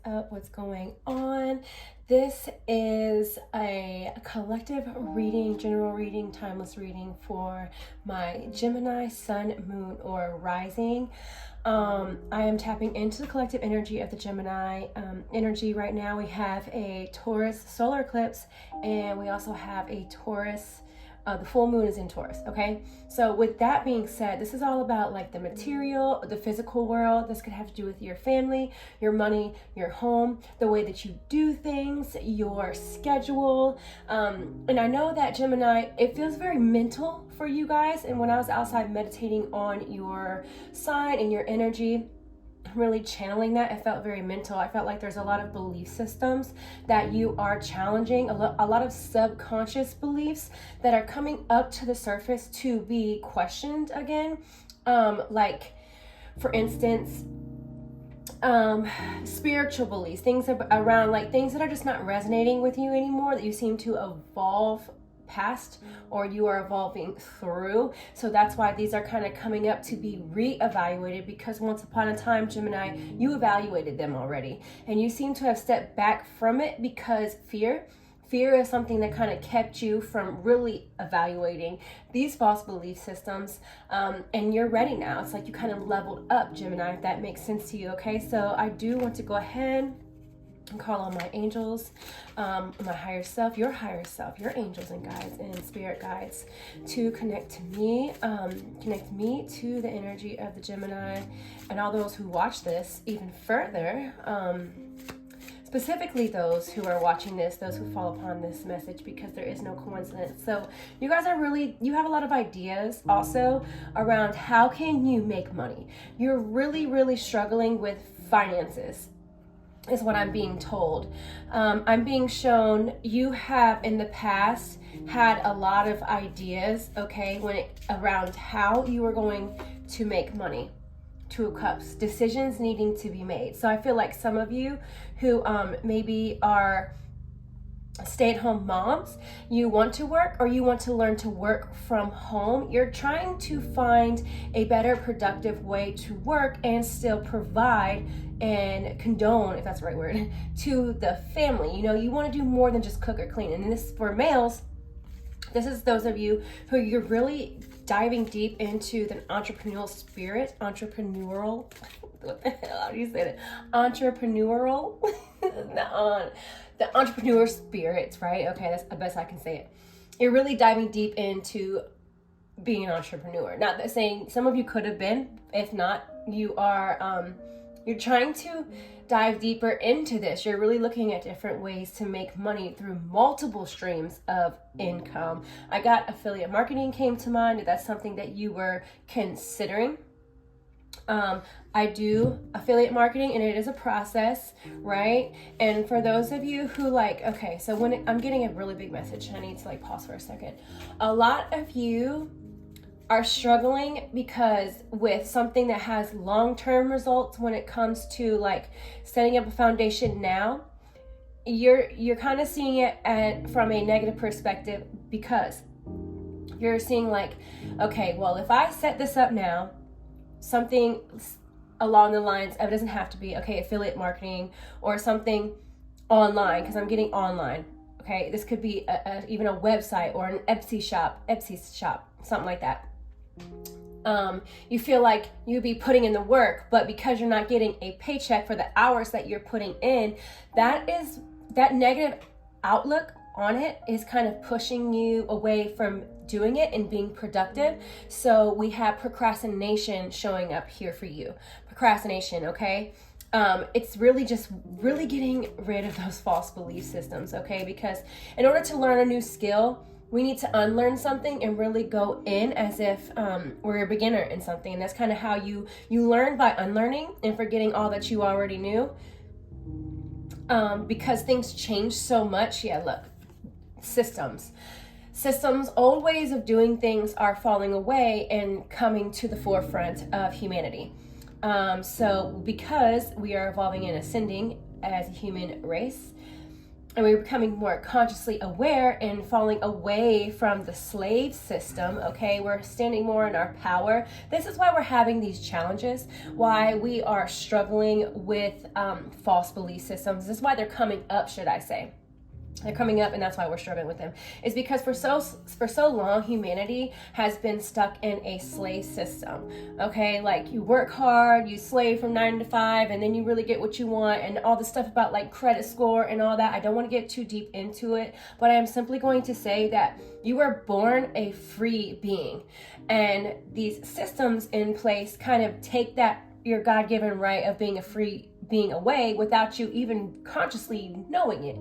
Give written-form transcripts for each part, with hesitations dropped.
up? What's going on? This is a collective reading, general reading, timeless reading for my Gemini sun, moon, or rising. I am tapping into the collective energy of the Gemini energy right now. We have a Taurus solar eclipse, and we also have a Taurus. The full moon is in Taurus, okay? So with that being said, this is all about like the material, the physical world. This could have to do with your family, your money, your home, the way that you do things, your schedule. And I know that Gemini, it feels very mental for you guys. And when I was outside meditating on your sign and your energy, really channeling that, it felt very mental. I felt like there's a lot of belief systems that you are challenging, a lot of subconscious beliefs that are coming up to the surface to be questioned again. Like for instance, spiritual beliefs, things around like things that are just not resonating with you anymore, that you seem to evolve past or you are evolving through. So that's why these are kind of coming up to be reevaluated, because once upon a time, Gemini, you evaluated them already and you seem to have stepped back from it because fear is something that kind of kept you from really evaluating these false belief systems, and you're ready now. It's like you kind of leveled up, Gemini, if that makes sense to you. Okay, so I do want to go ahead and call on my angels, my higher self, your angels and guides and spirit guides to connect me to the energy of the Gemini, and all those who watch this even further, specifically those who are watching this, those who fall upon this message, because there is no coincidence. So you guys you have a lot of ideas also around how can you make money. You're really struggling with finances, is what I'm being told. I'm being shown you have in the past had a lot of ideas, okay, around how you were going to make money. Two of Cups, decisions needing to be made. So I feel like some of you who maybe are stay-at-home moms, you want to work or you want to learn to work from home. You're trying to find a better productive way to work and still provide and condone, if that's the right word, to the family. You know, you want to do more than just cook or clean. And this, for males, this is those of you who you're really diving deep into the entrepreneurial spirit, what the hell, how do you say that? Entrepreneurial, the entrepreneur spirits, right? Okay, that's the best I can say it. You're really diving deep into being an entrepreneur. Not that saying some of you could have been, if not, you are, you're trying to dive deeper into this. You're really looking at different ways to make money through multiple streams of income. I got affiliate marketing came to mind, if that's something that you were considering. I do affiliate marketing, and it is a process, right? And for those of you who okay, so when I'm getting a really big message, I need to pause for a second. A lot of you are struggling because with something that has long-term results when it comes to setting up a foundation now, you're kind of seeing it from a negative perspective, because you're seeing okay, well, if I set this up now, something along the lines of, it doesn't have to be, okay, affiliate marketing or something online, because I'm getting online, okay? This could be even a website or an Etsy shop, something like that. You feel like you'd be putting in the work, but because you're not getting a paycheck for the hours that you're putting in, that negative outlook on it is kind of pushing you away from doing it and being productive. So we have procrastination showing up here for you. Procrastination, okay? It's really just getting rid of those false belief systems, okay? Because in order to learn a new skill, we need to unlearn something and really go in as if we're a beginner in something. And that's kind of how you learn, by unlearning and forgetting all that you already knew. Because things change so much. Yeah, look, systems, old ways of doing things are falling away and coming to the forefront of humanity. So because we are evolving and ascending as a human race, and we're becoming more consciously aware and falling away from the slave system, okay? We're standing more in our power. This is why we're having these challenges, why we are struggling with false belief systems. This is why they're coming up, should I say. They're coming up, and that's why we're struggling with them. Is because for so long, humanity has been stuck in a slave system. Okay, like you work hard, you slave from 9 to 5, and then you really get what you want, and all the stuff about like credit score and all that. I don't want to get too deep into it, but I am simply going to say that you were born a free being, and these systems in place kind of take that your God-given right of being a free being away without you even consciously knowing it.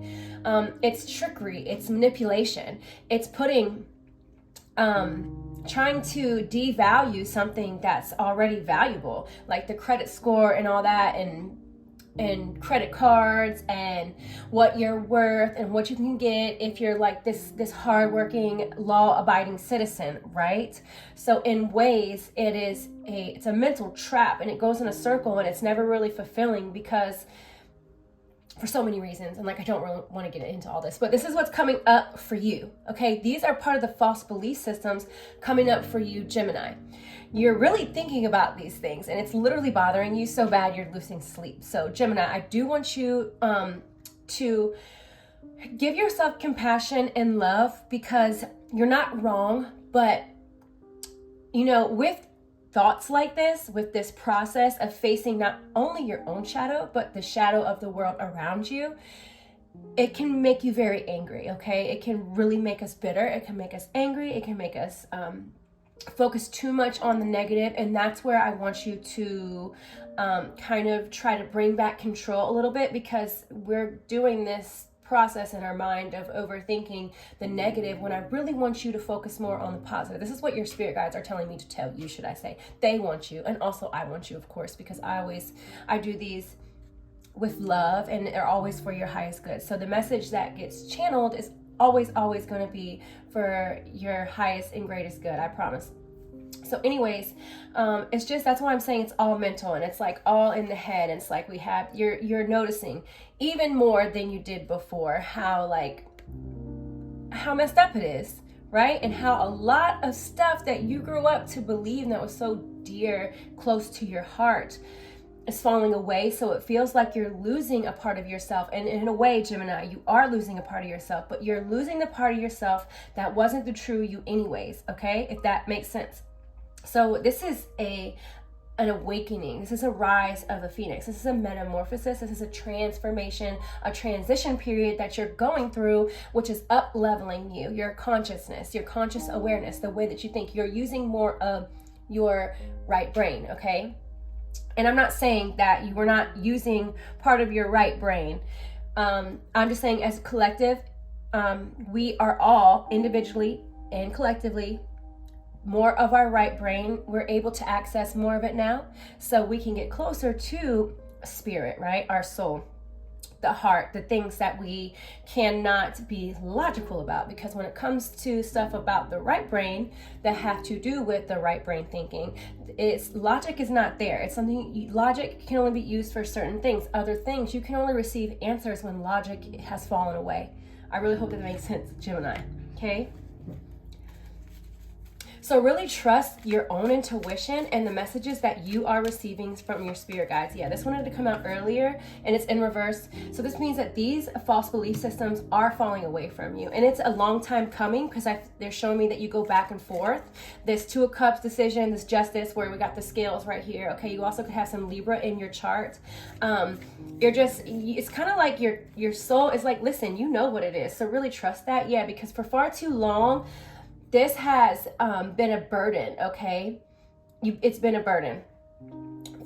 It's trickery, it's manipulation, it's putting trying to devalue something that's already valuable, like the credit score and all that, and credit cards and what you're worth and what you can get if you're like this hardworking, law-abiding citizen, right? So in ways, it's a mental trap, and it goes in a circle, and it's never really fulfilling because for so many reasons, and like I don't really want to get into all this, but this is what's coming up for you, okay? These are part of the false belief systems coming up for you, Gemini. You're really thinking about these things, and it's literally bothering you so bad you're losing sleep. So Gemini, I do want you to give yourself compassion and love, because you're not wrong, but you know, with thoughts like this, with this process of facing not only your own shadow, but the shadow of the world around you, it can make you very angry, okay? It can really make us bitter. It can make us angry. It can make us focus too much on the negative. And that's where I want you to kind of try to bring back control a little bit, because we're doing this process in our mind of overthinking the negative when I really want you to focus more on the positive. This is what your spirit guides are telling me to tell you, should I say. They want you, and also I want you, of course, because I do these with love, and they're always for your highest good. So the message that gets channeled is always going to be for your highest and greatest good, I promise. So anyways, it's just, that's why I'm saying it's all mental, and it's like all in the head. It's like you're noticing even more than you did before how messed up it is, right? And how a lot of stuff that you grew up to believe that was so dear, close to your heart, is falling away. So it feels like you're losing a part of yourself. And in a way, Gemini, you are losing a part of yourself, but you're losing the part of yourself that wasn't the true you anyways, okay? If that makes sense. So this is an awakening. This is a rise of a phoenix. This is a metamorphosis. This is a transformation, a transition period that you're going through, which is up-leveling you, your consciousness, your conscious awareness, the way that you think. You're using more of your right brain, okay? And I'm not saying that you were not using part of your right brain. I'm just saying as a collective, we are all individually and collectively more of our right brain. We're able to access more of it now, so we can get closer to spirit, right? Our soul, the heart, the things that we cannot be logical about, because when it comes to stuff about the right brain that have to do with the right brain thinking, logic is not there. It's something, logic can only be used for certain things. Other things, you can only receive answers when logic has fallen away. I really hope that makes sense, Gemini, okay? So really trust your own intuition and the messages that you are receiving from your spirit guides. Yeah, this wanted to come out earlier, and it's in reverse. So this means that these false belief systems are falling away from you. And it's a long time coming, because they're showing me that you go back and forth. This Two of Cups decision, this Justice, where we got the scales right here. Okay, you also could have some Libra in your chart. It's kind of like your soul is like, listen, you know what it is. So really trust that. Yeah, because for far too long, this has been a burden, okay? It's been a burden.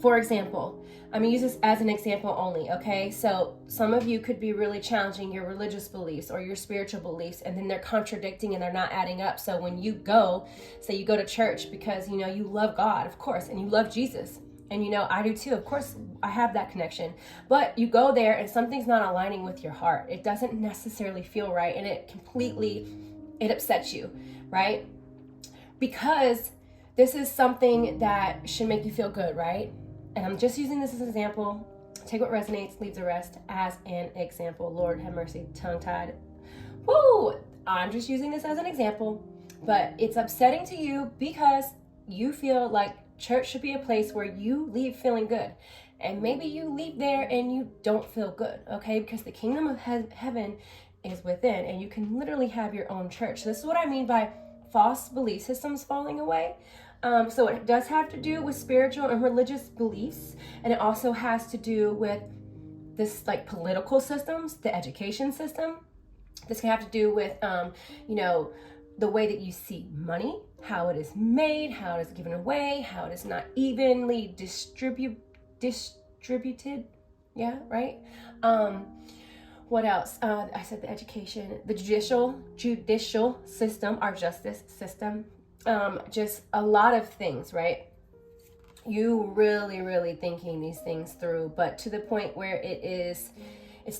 For example, I'm gonna use this as an example only, okay? So some of you could be really challenging your religious beliefs or your spiritual beliefs, and then they're contradicting and they're not adding up. So when you go, say you go to church because, you know, you love God, of course, and you love Jesus. And, you know, I do too. Of course, I have that connection. But you go there and something's not aligning with your heart. It doesn't necessarily feel right, and it upsets you, right? Because this is something that should make you feel good, right? And I'm just using this as an example Take what resonates, leave the rest as an example. Lord have mercy, tongue-tied. Woo! I'm just using this as an example, but it's upsetting to you because you feel like church should be a place where you leave feeling good. And maybe you leave there and you don't feel good, okay? Because the kingdom of heaven is within, and you can literally have your own church. This is what I mean by false belief systems falling away. So it does have to do with spiritual and religious beliefs, and it also has to do with this like political systems, the education system. This can have to do with, the way that you see money, how it is made, how it is given away, how it is not evenly distributed. Yeah, right? What else? I said the education, the judicial system, our justice system, just a lot of things, right? You really thinking these things through, but to the point where it's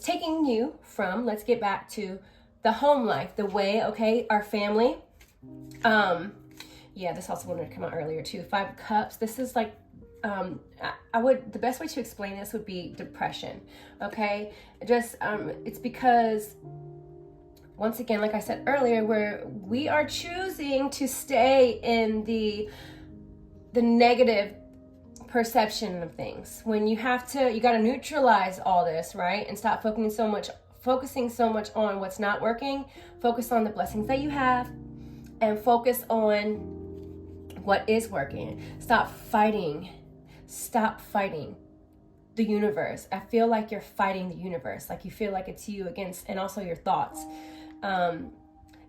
taking you from, let's get back to the home life, the way, okay, our family. This also wanted to come out earlier too. 5 cups. This is like, the best way to explain this would be depression. Okay. It's because, once again, like I said earlier, where we are choosing to stay in the negative perception of things, when you got to neutralize all this, right? And stop focusing so much on what's not working. Focus on the blessings that you have and focus on what is working. Stop fighting the universe. I feel like you're fighting the universe. Like you feel like it's you against, and also your thoughts.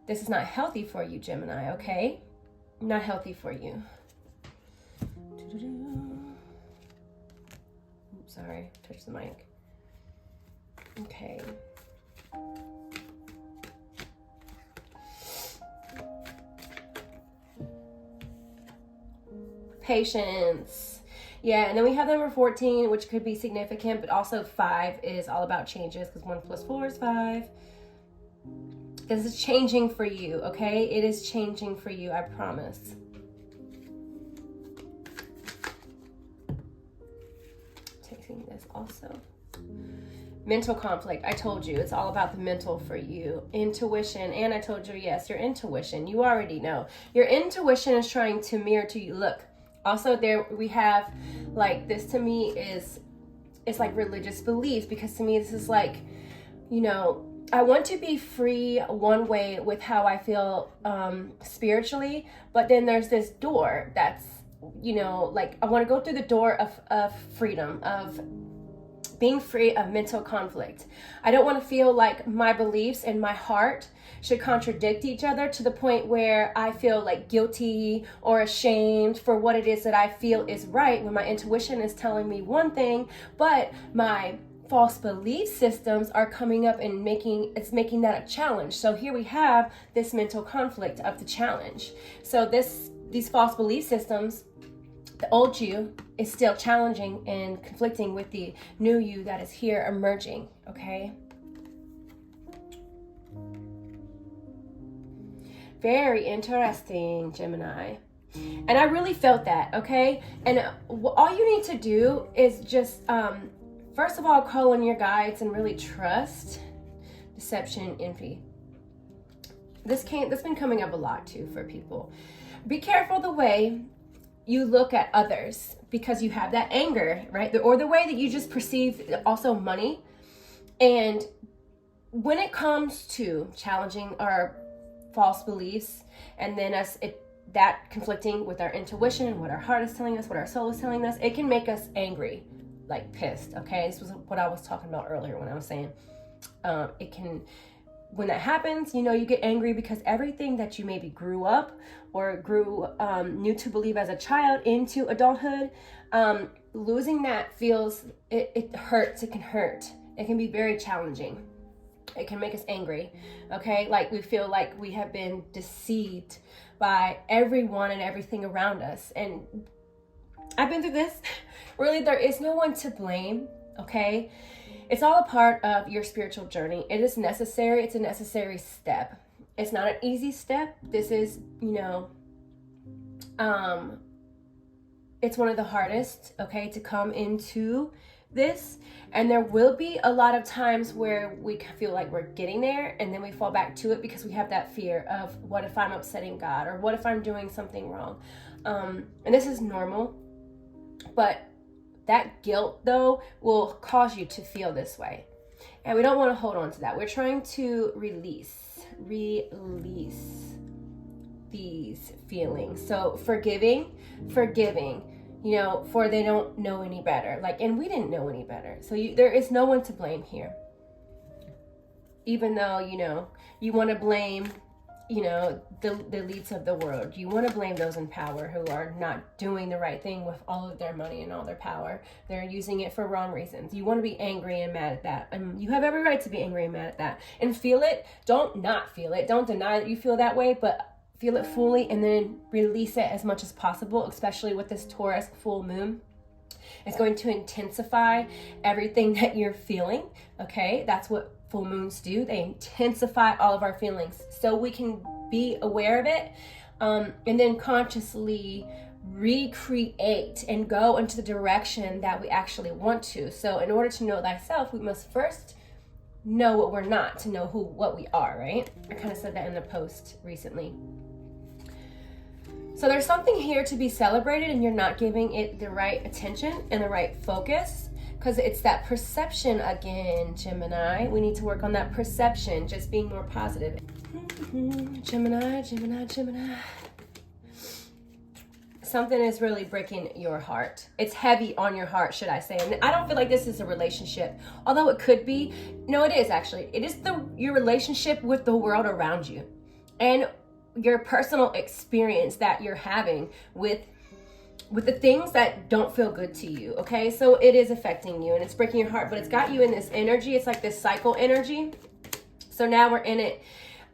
This is not healthy for you, Gemini, okay? Not healthy for you. Oops, sorry, touch the mic. Okay. Patience. Yeah, and then we have number 14, which could be significant, but also 5 is all about changes, because 1 + 4 is 5. This is changing for you, okay? It is changing for you, I promise. Taking this also. Mental conflict. I told you, it's all about the mental for you. Intuition, and I told you, yes, your intuition. You already know. Your intuition is trying to mirror to you. Look, also there we have, like, this to me it's like religious beliefs, because to me this is like, I want to be free one way with how I feel spiritually, but then there's this door that's, like I want to go through the door of freedom, of being free of mental conflict. I don't want to feel like my beliefs and my heart should contradict each other to the point where I feel like guilty or ashamed for what it is that I feel is right, when my intuition is telling me one thing, but my false belief systems are coming up and making that a challenge. So here we have this mental conflict of the challenge. So these false belief systems, the old you is still challenging and conflicting with the new you that is here emerging, okay? Very interesting, Gemini. And I really felt that, okay? And all you need to do is just, first of all, call on your guides and really trust. Deception, envy. That's been coming up a lot too for people. Be careful the way you look at others, because you have that anger, right? Or the way that you just perceive also money. And when it comes to challenging our false beliefs, and then that conflicting with our intuition and what our heart is telling us, what our soul is telling us, it can make us angry, like pissed, okay? This was what I was talking about earlier when I was saying when that happens, you get angry because everything that you maybe grew up or knew to believe as a child into adulthood, losing that it hurts. It can hurt. It can be very challenging. It can make us angry, okay? Like we feel like we have been deceived by everyone and everything around us. And I've been through this. Really, there is no one to blame, okay? It's all a part of your spiritual journey. It is necessary. It's a necessary step. It's not an easy step. This is, it's one of the hardest, okay, to come into this. And there will be a lot of times where we feel like we're getting there and then we fall back to it because we have that fear of, what if I'm upsetting God, or what if I'm doing something wrong? And this is normal, but that guilt though will cause you to feel this way. And we don't want to hold on to that. We're trying to release these feelings. So forgiving, for they don't know any better. And we didn't know any better. So there is no one to blame here. Even though, you want to blame, the elites of the world. You want to blame those in power who are not doing the right thing with all of their money and all their power. They're using it for wrong reasons. You want to be angry and mad at that. And you have every right to be angry and mad at that. And feel it. Don't not feel it. Don't deny that you feel that way, but feel it fully and then release it as much as possible, especially with this Taurus full moon. It's going to intensify everything that you're feeling, okay? That's what full moons do. They intensify all of our feelings so we can be aware of it, and then consciously recreate and go into the direction that we actually want to. So in order to know thyself, we must first know what we're not to know what we are, right? I kind of said that in the post recently. So there's something here to be celebrated, and you're not giving it the right attention and the right focus, because it's that perception again, Gemini. We need to work on that perception, just being more positive. Gemini. Something is really breaking your heart. It's heavy on your heart, should I say. And I don't feel like this is a relationship, although it could be. No, it is actually. It is your relationship with the world around you and your personal experience that you're having with the things that don't feel good to you, okay? So it is affecting you and it's breaking your heart, but it's got you in this energy. It's like this cycle energy. So now we're in it.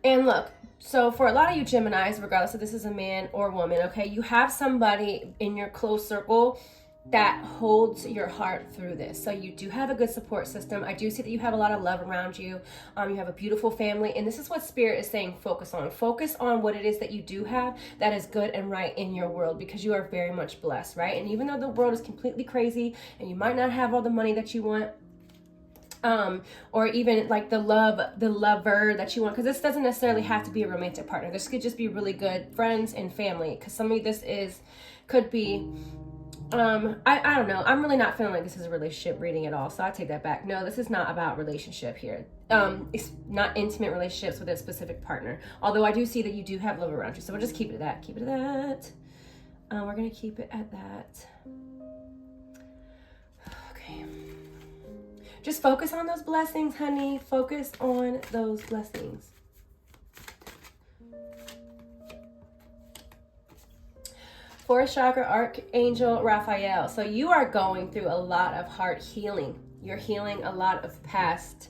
And look, so for a lot of you Geminis, regardless if this is a man or woman, okay, you have somebody in your close circle that holds your heart through this. So you do have a good support system. I do see that you have a lot of love around you. You have a beautiful family. And this is what Spirit is saying, focus on. Focus on what it is that you do have that is good and right in your world, because you are very much blessed, right? And even though the world is completely crazy and you might not have all the money that you want, or even like the lover that you want, because this doesn't necessarily have to be a romantic partner. This could just be really good friends and family, because some of this could be I don't know. I'm really not feeling like this is a relationship reading at all. So I take that back. No, this is not about relationship here. It's not intimate relationships with a specific partner. Although I do see that you do have love around you. So we'll just keep it at that. Keep it at that. We're going to keep it at that. Okay. Just focus on those blessings, honey. Focus on those blessings. Fourth chakra, Archangel Raphael. So you are going through a lot of heart healing. You're healing a lot of past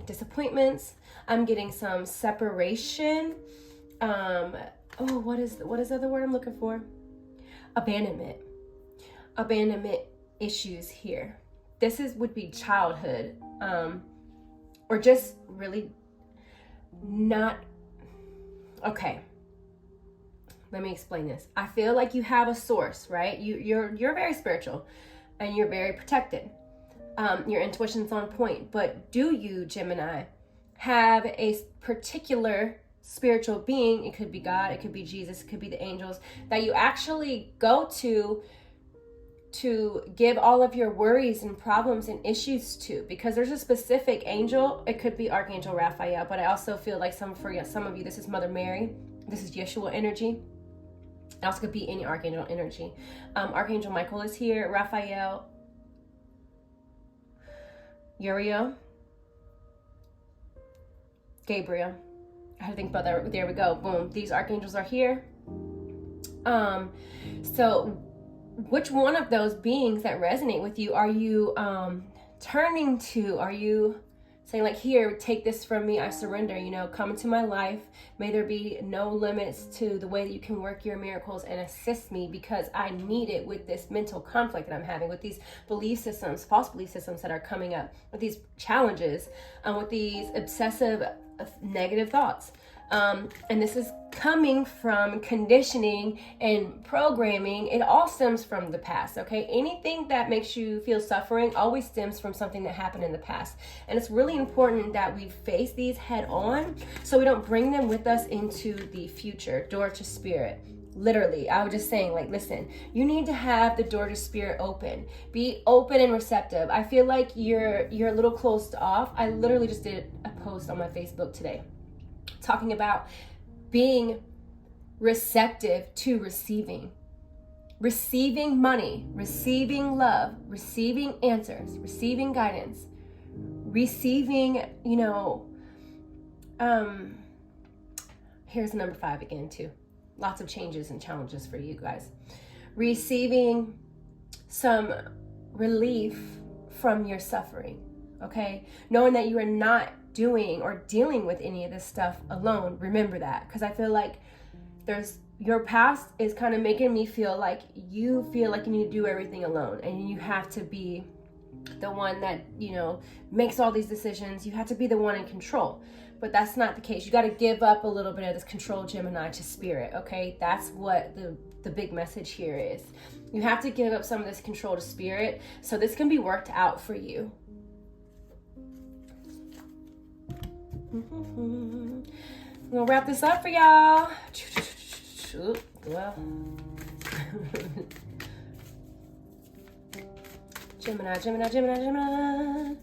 disappointments. I'm getting some separation. What is the other word I'm looking for? Abandonment issues here. This would be childhood, or just really not okay. Let me explain this. I feel like you have a source, right? You're very spiritual and you're very protected. Your intuition's on point, but do you, Gemini, have a particular spiritual being? It could be God, it could be Jesus, it could be the angels that you actually go to give all of your worries and problems and issues to, because there's a specific angel. It could be Archangel Raphael, but I also feel like some of you, this is Mother Mary. This is Yeshua energy. It also could be any archangel energy. Archangel Michael is here. Raphael, Uriel, Gabriel. I had to think about that. There we go. Boom. These archangels are here. So which one of those beings that resonate with you are you turning to? Are you saying like, here, take this from me, I surrender, come into my life. May there be no limits to the way that you can work your miracles and assist me, because I need it with this mental conflict that I'm having, with these belief systems, false belief systems that are coming up, with these challenges, with these obsessive negative thoughts. And this is coming from conditioning and programming. It all stems from the past, okay? Anything that makes you feel suffering always stems from something that happened in the past. And it's really important that we face these head on so we don't bring them with us into the future. Door to spirit. Literally, I was just saying, like, listen, you need to have the door to spirit open. Be open and receptive. I feel like you're a little closed off. I literally just did a post on my Facebook today talking about being receptive to receiving money, receiving love, receiving answers, receiving guidance, receiving, here's number 5 again too. Lots of changes and challenges for you guys. Receiving some relief from your suffering, okay? Knowing that you are not doing or dealing with any of this stuff alone. Remember that, because I feel like your past is kind of making me feel like you need to do everything alone, and you have to be the one that, makes all these decisions. You have to be the one in control. But that's not the case. You got to give up a little bit of this control, Gemini, to spirit, okay? That's what the big message here is. You have to give up some of this control to spirit so this can be worked out for you. We'll wrap this up for y'all. Well. Gemini. Here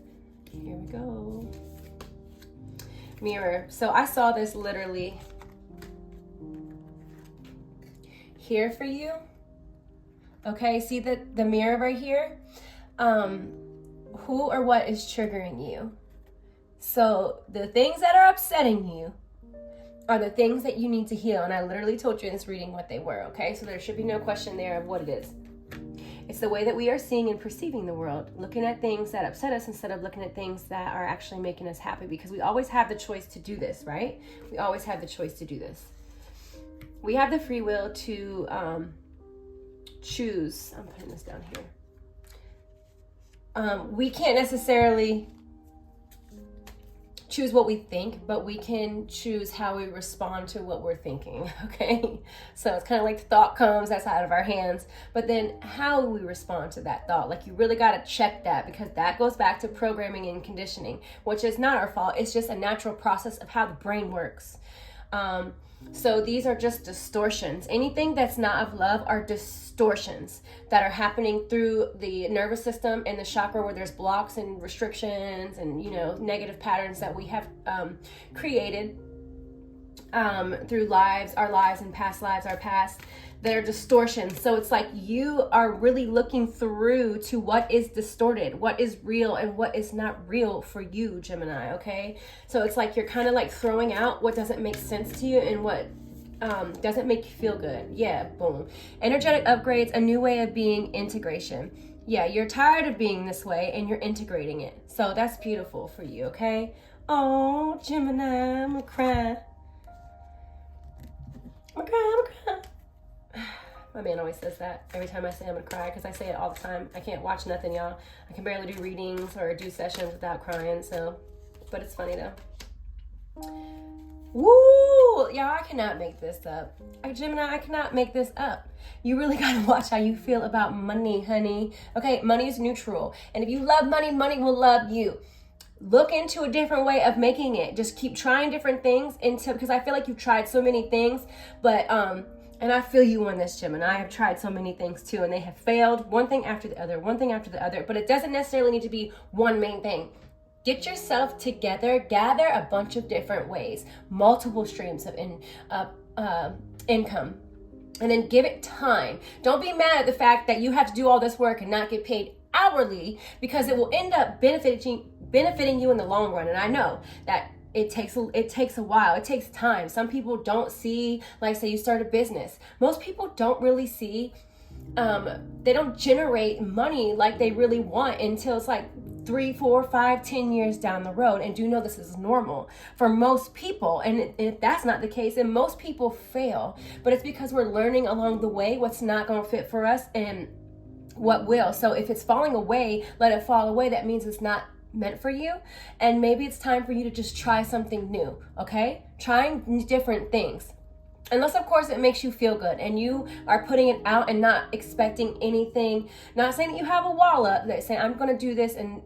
we go. Mirror. So I saw this literally here for you. Okay, see the mirror right here? Who or what is triggering you? So the things that are upsetting you are the things that you need to heal. And I literally told you in this reading what they were, okay? So there should be no question there of what it is. It's the way that we are seeing and perceiving the world, looking at things that upset us instead of looking at things that are actually making us happy, because we always have the choice to do this, right? We always have the choice to do this. We have the free will to choose. I'm putting this down here. We can't necessarily choose what we think, but we can choose how we respond to what we're thinking, okay? So it's kind of like the thought comes, that's out of our hands, but then how we respond to that thought, like you really got to check that, because that goes back to programming and conditioning, which is not our fault. It's just a natural process of how the brain works. So these are just distortions. Anything that's not of love are distortions that are happening through the nervous system and the chakra, where there's blocks and restrictions and, negative patterns that we have created through our lives and past lives, our past. They're distortions. So it's like you are really looking through to what is distorted, what is real and what is not real for you, Gemini, okay? So it's like you're kind of like throwing out what doesn't make sense to you and what doesn't make you feel good. Yeah, boom. Energetic upgrades, a new way of being, integration. Yeah, you're tired of being this way and you're integrating it. So that's beautiful for you, okay? Oh, Gemini, I'm gonna cry. I'm gonna cry. My man always says that every time I say I'm gonna cry, because I say it all the time. I can't watch nothing, y'all. I can barely do readings or do sessions without crying, so, but it's funny though. Woo! Y'all, I cannot make this up. Gemini, I cannot make this up. You really gotta watch how you feel about money, honey. Okay, money is neutral. And if you love money, money will love you. Look into a different way of making it. Just keep trying different things because I feel like you've tried so many things, but, and I feel you on this, Gemini. I have tried so many things too, and they have failed, one thing after the other, but it doesn't necessarily need to be one main thing. Get yourself together, gather a bunch of different ways, multiple streams of income, and then give it time. Don't be mad at the fact that you have to do all this work and not get paid hourly, because it will end up benefiting you in the long run. And I know that it takes a while. It takes time. Some people don't see, like say you start a business. Most people don't really see, they don't generate money like they really want until it's like 3, 4, 5, 10 years down the road. And do know this is normal for most people. And if that's not the case, then most people fail. But it's because we're learning along the way what's not going to fit for us and what will. So if it's falling away, let it fall away. That means it's not meant for you, and maybe it's time for you to just try something new, okay? Trying different things. Unless, of course, it makes you feel good and you are putting it out and not expecting anything. Not saying that you have a wall up that saying, I'm going to do this and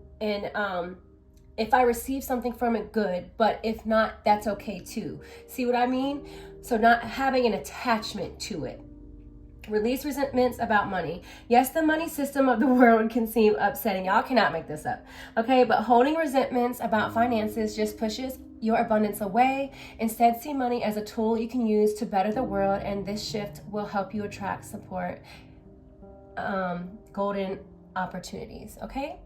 if I receive something from it, good. But if not, that's okay too. See what I mean? So not having an attachment to it. Release resentments about money. Yes, the money system of the world can seem upsetting. Y'all cannot make this up. Okay, but holding resentments about finances just pushes your abundance away. Instead, see money as a tool you can use to better the world, and this shift will help you attract support, golden opportunities. Okay,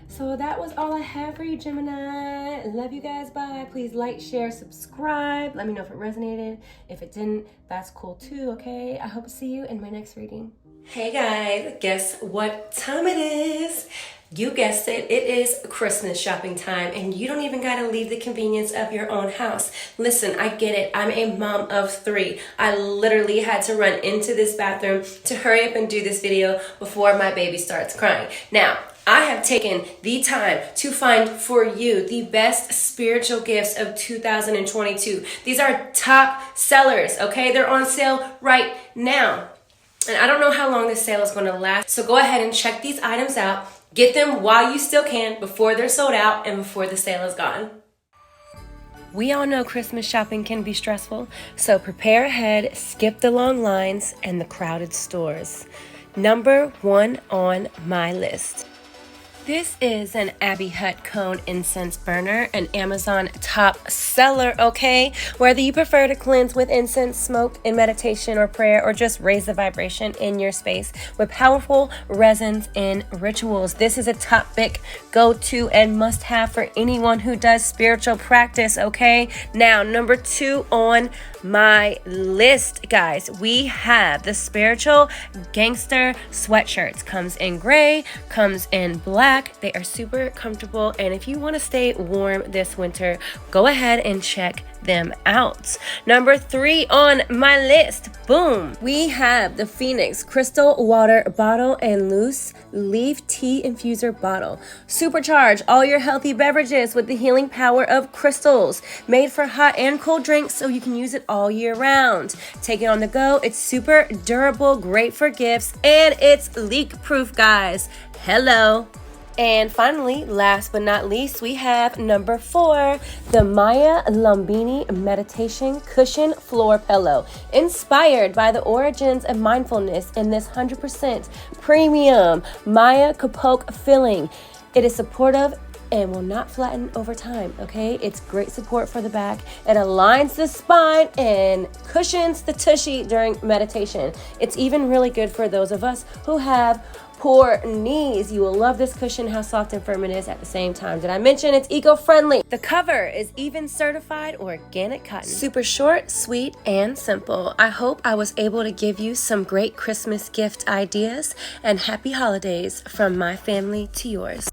so that was all I have for you, Gemini. Love you guys. Bye. Please like, share, subscribe. Let me know if it resonated. If it didn't, that's cool too. Okay, I hope to see you in my next reading. Hey guys, guess what time it is? You guessed it, it is Christmas shopping time, and you don't even gotta leave the convenience of your own house. Listen, I get it. I'm a mom of 3. I literally had to run into this bathroom to hurry up and do this video before my baby starts crying. Now, I have taken the time to find for you the best spiritual gifts of 2022. These are top sellers, okay? They're on sale right now. And I don't know how long this sale is going to last, so go ahead and check these items out. Get them while you still can, before they're sold out and before the sale is gone. We all know Christmas shopping can be stressful, so prepare ahead, skip the long lines and the crowded stores. Number 1 on my list. This is an Abbey Hut Cone Incense Burner, an Amazon top seller, okay? Whether you prefer to cleanse with incense, smoke in meditation or prayer, or just raise the vibration in your space with powerful resins and rituals, this is a topic go-to and must-have for anyone who does spiritual practice, okay? Now, number 2 on my list, guys, we have the Spiritual Gangster sweatshirts. Comes in gray, comes in black. They are super comfortable, and if you want to stay warm this winter, go ahead and check them out. Number 3 on my list, boom, we have the Phoenix Crystal Water Bottle and Loose Leaf Tea Infuser Bottle. Supercharge all your healthy beverages with the healing power of crystals, made for hot and cold drinks so you can use it all year round. Take it on the go. It's super durable, great for gifts, and it's leak proof, guys. Hello. And finally, last but not least, we have number 4, the Maya Lumbini Meditation Cushion Floor Pillow, inspired by the origins of mindfulness in this 100% premium Maya Kapok filling. It is supportive and will not flatten over time, okay? It's great support for the back. It aligns the spine and cushions the tushy during meditation. It's even really good for those of us who have poor knees. You will love this cushion, how soft and firm it is at the same time. Did I mention it's eco-friendly? The cover is even certified organic cotton. Super short, sweet, and simple. I hope I was able to give you some great Christmas gift ideas, and happy holidays from my family to yours.